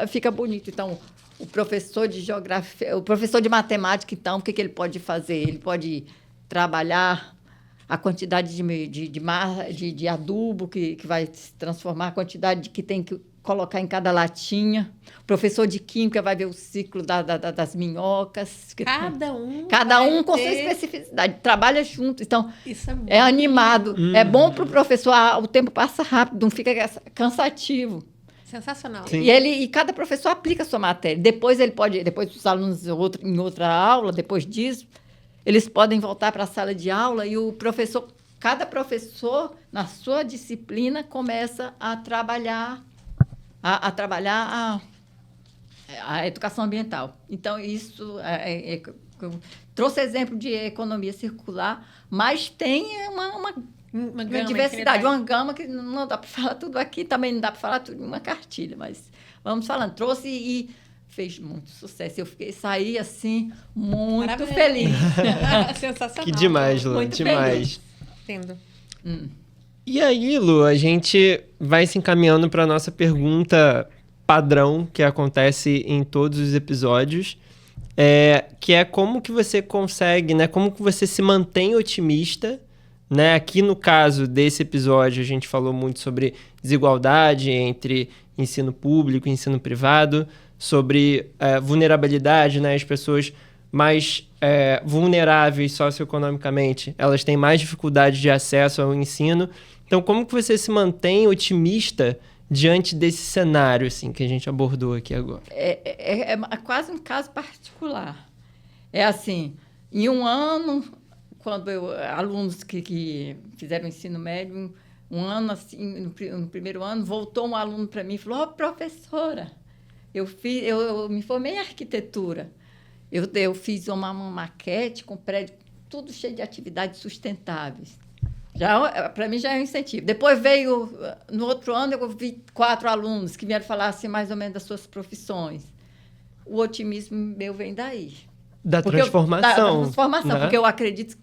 fica bonito. Então, o professor de geografia, o professor de matemática, então, o que ele pode fazer? Ele pode trabalhar a quantidade de adubo que vai se transformar, a quantidade que tem que colocar em cada latinha. O professor de química vai ver o ciclo das minhocas. Cada um com sua especificidade. Trabalha junto. Então, isso é animado. É bom para o professor. O tempo passa rápido, não fica cansativo. Sensacional. E cada professor aplica a sua matéria. Depois os alunos em outra aula, depois disso, eles podem voltar para a sala de aula e cada professor, na sua disciplina, começa a trabalhar a educação ambiental. Então, isso trouxe exemplo de economia circular, mas tem uma diversidade, uma gama que não dá para falar tudo aqui, também não dá para falar tudo em uma cartilha, mas vamos falando. Trouxe e fez muito sucesso. Saí assim, muito feliz. Sensacional. Que demais, Lu, demais. Entendo. E aí, Lu, a gente vai se encaminhando para a nossa pergunta padrão que acontece em todos os episódios, que é como que você consegue, né? Como que você se mantém otimista, né? Aqui no caso desse episódio a gente falou muito sobre desigualdade entre ensino público e ensino privado, sobre vulnerabilidade, né? As pessoas mais vulneráveis socioeconomicamente, elas têm mais dificuldade de acesso ao ensino. Então, como que você se mantém otimista diante desse cenário assim, que a gente abordou aqui agora? É quase um caso particular. É assim, em um ano, quando alunos que fizeram ensino médio, um ano assim, no primeiro ano, voltou um aluno para mim e falou: professora, eu me formei em arquitetura. Eu fiz uma maquete com prédio, tudo cheio de atividades sustentáveis. Para mim já é um incentivo. Depois veio, no outro ano, eu vi 4 alunos que vieram falar assim, mais ou menos das suas profissões. O otimismo meu vem daí. Da transformação. Da transformação, né? Porque eu acredito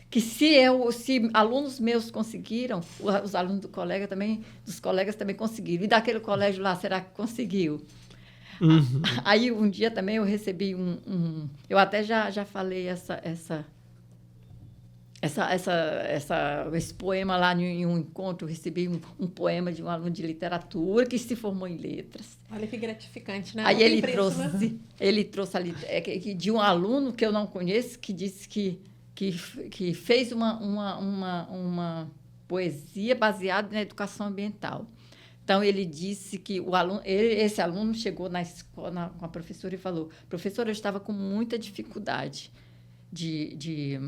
que se alunos meus conseguiram, os alunos dos colegas também conseguiram. E daquele colégio lá, será que conseguiu? Uhum. Aí, um dia também eu recebi eu até já falei esse poema lá em um encontro. Eu recebi um poema de um aluno de literatura que se formou em letras. Olha que gratificante, né? Aí ele trouxe ali de um aluno que eu não conheço, que disse que fez uma poesia baseada na educação ambiental. Então, ele disse que esse aluno chegou na escola com a professora e falou: professora, eu estava com muita dificuldade de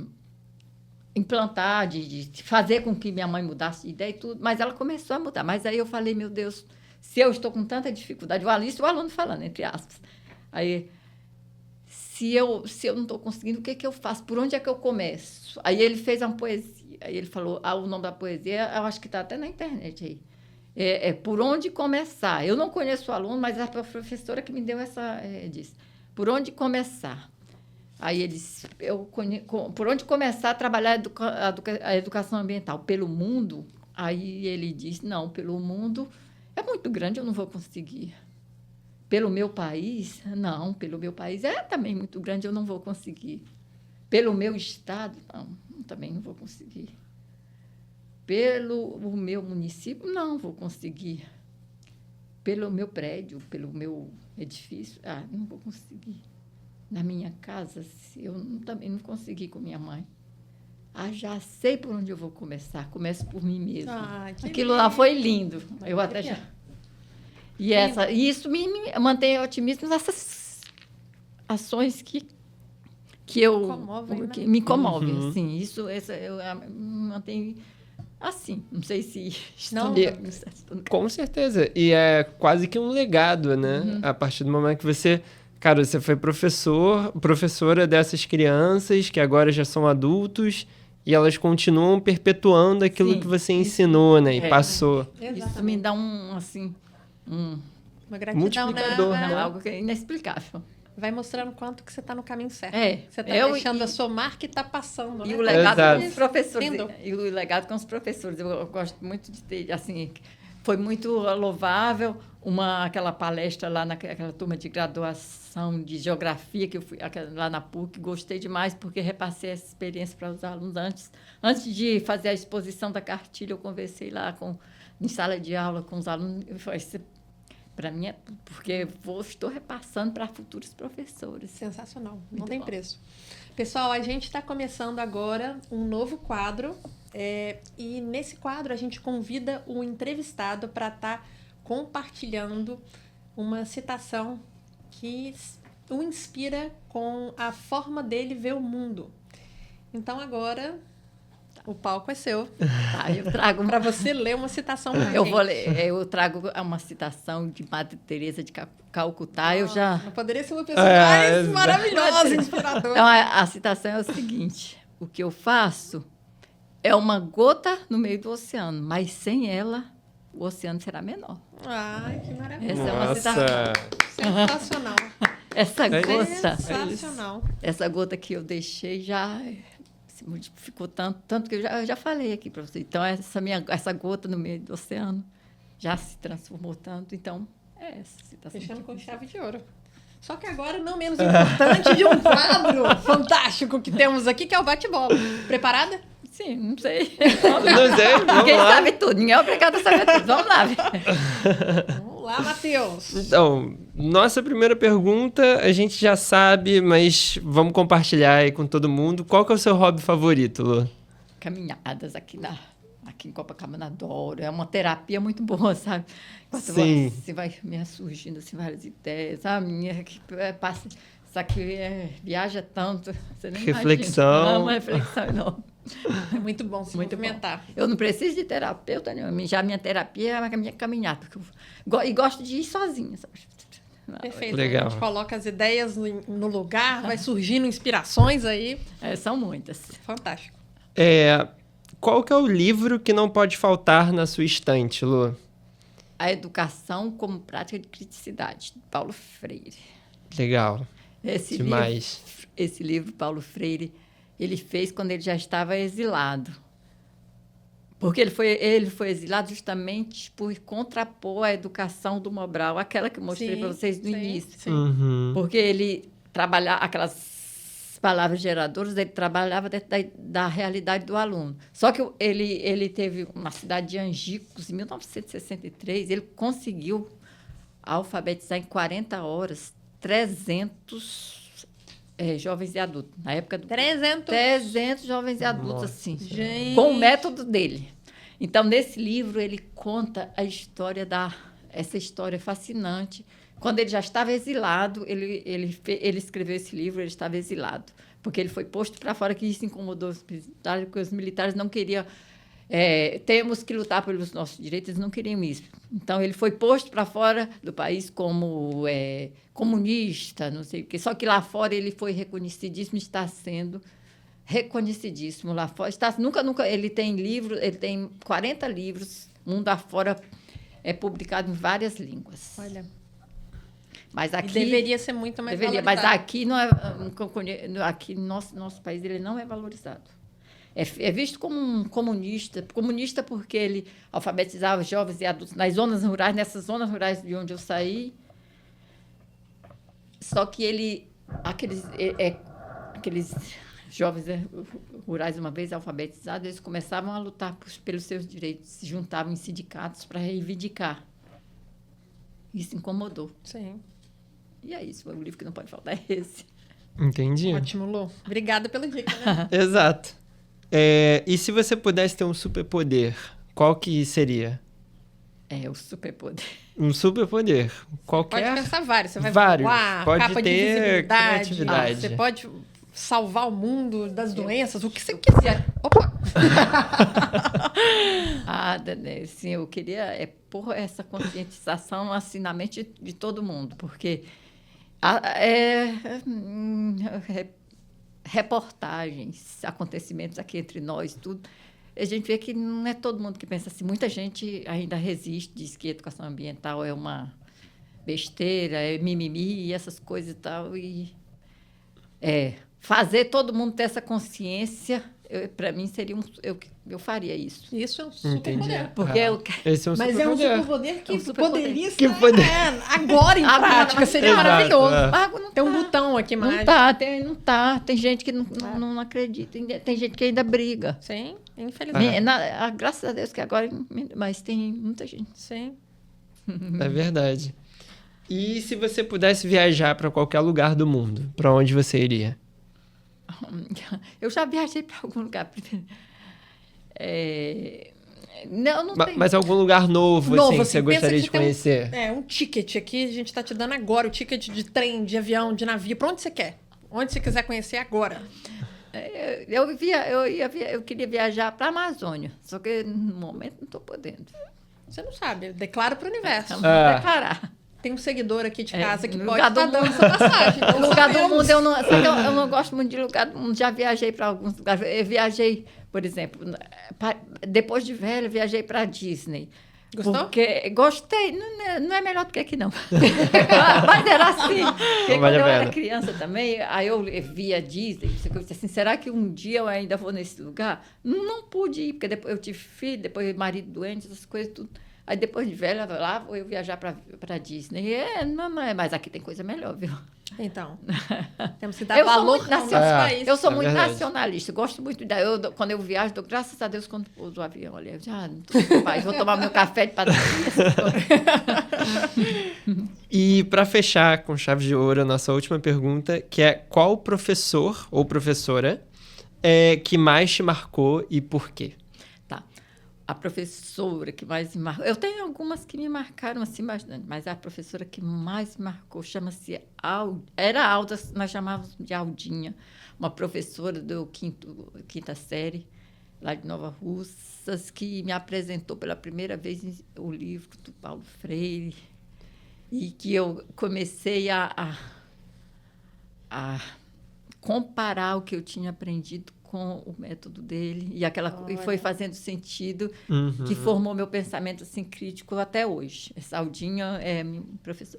implantar, de fazer com que minha mãe mudasse de ideia e tudo, mas ela começou a mudar. Mas aí eu falei: meu Deus, se eu estou com tanta dificuldade, o aluno falando, entre aspas, aí, se eu não estou conseguindo, o que eu faço? Por onde é que eu começo? Aí ele fez uma poesia, aí ele falou, o nome da poesia, eu acho que está até na internet aí. Por onde começar? Eu não conheço o aluno, mas a professora que me deu disse, por onde começar? Aí ele disse, por onde começar a trabalhar a educação ambiental? Pelo mundo? Aí ele disse, não, pelo mundo é muito grande, eu não vou conseguir. Pelo meu país? Não, pelo meu país é também muito grande, eu não vou conseguir. Pelo meu estado? Não, também não vou conseguir. Pelo meu município? Não vou conseguir. Pelo meu prédio, pelo meu edifício? Não vou conseguir. Na minha casa, eu também não consegui com minha mãe. Já sei por onde eu vou começar. Começo por mim mesma. Aquilo lá foi lindo. Eu até já... E isso me mantém otimista nessas ações que me comovem. Uhum. Assim, eu me mantenho assim. Não sei se não. Com certeza. E é quase que um legado, né? Uhum. A partir do momento que você foi professora dessas crianças que agora já são adultos e elas continuam perpetuando aquilo que você ensinou, né? E passou. Isso me dá uma gratidão, né? Algo que é inexplicável. Vai mostrando quanto que você está no caminho certo. Você está deixando a sua marca e está passando. E o legado com os professores. E o legado com os professores. Eu gosto muito de ter, assim, foi muito louvável aquela palestra lá naquela turma de graduação de geografia que eu fui lá na PUC. Gostei demais porque repassei essa experiência para os alunos antes de fazer a exposição da cartilha. Eu conversei lá em sala de aula com os alunos. Para mim porque estou repassando para futuros professores. Sensacional, não tem preço. Pessoal, a gente está começando agora um novo quadro e nesse quadro a gente convida o entrevistado para estar compartilhando uma citação que o inspira com a forma dele ver o mundo. Então agora o palco é seu. Eu trago para você ler uma citação. Eu trago uma citação de Madre Teresa de Calcutá. Não poderia ser uma pessoa mais maravilhosa, inspiradora. Então, a citação é o seguinte: o que eu faço é uma gota no meio do oceano, mas sem ela, o oceano será menor. Que maravilha. Essa é uma citação. Sensacional. Essa gota. Sensacional. Essa gota que eu deixei já se modificou tanto que eu já falei aqui para você. Então, essa gota no meio do oceano já se transformou tanto. Então, é essa situação. Fechando com chave de ouro. Só que agora, não menos importante, de um quadro fantástico que temos aqui, que é o bate-bola. Preparada? Sim, não sei. Não sei, vamos Ninguém lá. sabe tudo, ninguém é obrigado a saber tudo. Vamos lá. Vamos lá, Matheus. Então, nossa primeira pergunta a gente já sabe, mas vamos compartilhar aí com todo mundo. Qual que é o seu hobby favorito, Lu? Caminhadas aqui em Copacabana, adoro. É uma terapia muito boa, sabe? Quando Sim. você vai me surgindo assim, várias ideias. A minha que passa, só que viaja tanto. Você nem Reflexão. imagina. É uma reflexão enorme. É muito bom se Muito movimentar. Eu não preciso de terapeuta nenhuma. Já a minha terapia é a minha caminhada. Porque e gosto de ir sozinha, sabe? Perfeito. Legal. A gente coloca as ideias no lugar, vai surgindo inspirações aí. São muitas. Fantástico. Qual que é o livro que não pode faltar na sua estante, Lu? A Educação como Prática de Criticidade, de Paulo Freire. Legal. Demais. Esse livro, Paulo Freire, ele fez quando ele já estava exilado. Porque ele foi exilado justamente por contrapor a educação do Mobral, aquela que eu mostrei para vocês no início. Sim. Uhum. Porque ele trabalhava aquelas palavras geradoras, ele trabalhava dentro da realidade do aluno. Só que ele teve uma cidade de Angicos, em 1963, ele conseguiu alfabetizar em 40 horas 300 jovens e adultos. Na época do 300 jovens e adultos, Nossa. assim, Gente. com o método dele. Então, nesse livro, ele conta a história essa história fascinante. Quando ele já estava exilado, ele escreveu esse livro, ele estava exilado, porque ele foi posto para fora, que isso incomodou os militares, porque os militares não queriam... temos que lutar pelos nossos direitos, eles não queriam isso. Então, ele foi posto para fora do país como comunista, não sei o quê. Só que lá fora ele foi reconhecidíssimo, está sendo reconhecidíssimo lá fora. Nunca, ele tem 40 livros, mundo afora, publicado em várias línguas. Olha. Mas aqui... E deveria ser muito mais valorizado. Mas aqui, aqui no nosso país, ele não é valorizado. É visto como um comunista porque ele alfabetizava jovens e adultos nas zonas rurais, nessas zonas rurais de onde eu saí. Só que aqueles jovens rurais, uma vez alfabetizados, eles começavam a lutar pelos seus direitos, se juntavam em sindicatos para reivindicar. Isso incomodou. Sim. E é isso, o livro que não pode faltar é esse. Entendi. Ótimo, Lu. Obrigada pela dica, né? Exato. E se você pudesse ter um superpoder, qual que seria? O superpoder. Um superpoder. Qualquer... Pode pensar vários. Você vai Vários. voar, Pode capa de ter visibilidade. criatividade. Você pode salvar o mundo das doenças, o que você quiser. Opa! Dani, sim, eu queria pôr essa conscientização assim na mente de todo mundo, porque reportagens, acontecimentos aqui entre nós, tudo, a gente vê que não é todo mundo que pensa assim. Muita gente ainda resiste, diz que a educação ambiental é uma besteira, é mimimi e essas coisas e tal. E fazer todo mundo ter essa consciência, para mim, seria eu faria isso. Isso é um superpoder. Porque Esse é um Mas superpoder. é um superpoder que poderia estar agora em prática. Seria Exato, maravilhoso. Tem um tá. botão aqui mágico. Não tá. Tem gente que não acredita. Tem gente que ainda briga. Sim, infelizmente. Graças a Deus que agora... Mas tem muita gente. Sim. É verdade. E se você pudesse viajar para qualquer lugar do mundo, para onde você iria? Eu já viajei para algum lugar. Não tem. Mas algum lugar novo, assim, que você gostaria pensa de que tem conhecer? um ticket aqui, a gente está te dando agora, o ticket de trem, de avião, de navio, para onde você quer? Onde você quiser conhecer agora. Eu queria viajar para a Amazônia, só que no momento não estou podendo. Você não sabe, declara para o universo. Vamos declarar. Tem um seguidor aqui de casa que no pode lugar estar do dando mundo. essa passagem. No lugar do mundo, eu não gosto muito de lugar do mundo. Já viajei para alguns lugares. Eu viajei, por exemplo, depois de velha, viajei para a Disney. Gostou? Porque gostei, não é melhor do que aqui, não. Mas era assim. Porque quando eu era criança também, aí eu via Disney, eu disse assim, será que um dia eu ainda vou nesse lugar? Não pude ir, porque depois eu tive filho, depois marido doente, essas coisas, tudo. Aí depois de velha, lá vou eu viajar para Disney. Não é, mas aqui tem coisa melhor, viu? Então, temos que dar valor ao nosso país. Eu sou muito nacionalista, gosto muito quando eu viajo, graças a Deus, quando pouso o avião ali, eu já não tô sem paz, vou tomar meu café de padaria. E para fechar com chave de ouro, a nossa última pergunta, que é qual professor ou professora que mais te marcou e por quê? Tá. A professora que mais me marcou... Eu tenho algumas que me marcaram assim bastante, mas a professora que mais me marcou chama-se... Era Alda, nós chamávamos de Aldinha, uma professora do quinta série, lá de Nova Russas, que me apresentou pela primeira vez o livro do Paulo Freire, e que eu comecei a comparar o que eu tinha aprendido com o método dele, e foi fazendo sentido, que formou meu pensamento assim, crítico até hoje. Essa Aldinha é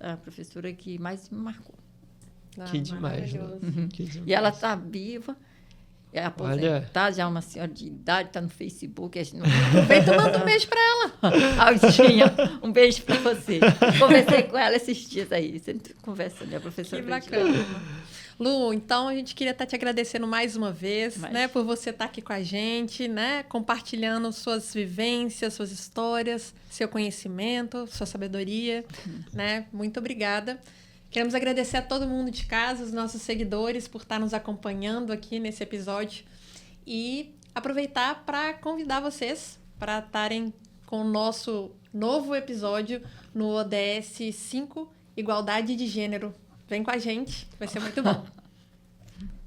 a professora que mais me marcou. Que demais, né? Que demais. E ela está viva, é aposentada, já é uma senhora de idade, está no Facebook. Vem tomando um beijo para ela. Aldinha, um beijo para você. Conversei com ela esses dias aí, sempre conversa, minha professora. Que bacana. Lu, então a gente queria estar te agradecendo mais uma vez, né, por você estar aqui com a gente, né, compartilhando suas vivências, suas histórias, seu conhecimento, sua sabedoria, né? Muito obrigada. Queremos agradecer a todo mundo de casa, os nossos seguidores, por estar nos acompanhando aqui nesse episódio e aproveitar para convidar vocês para estarem com o nosso novo episódio no ODS 5, Igualdade de Gênero. Vem com a gente, vai ser muito bom.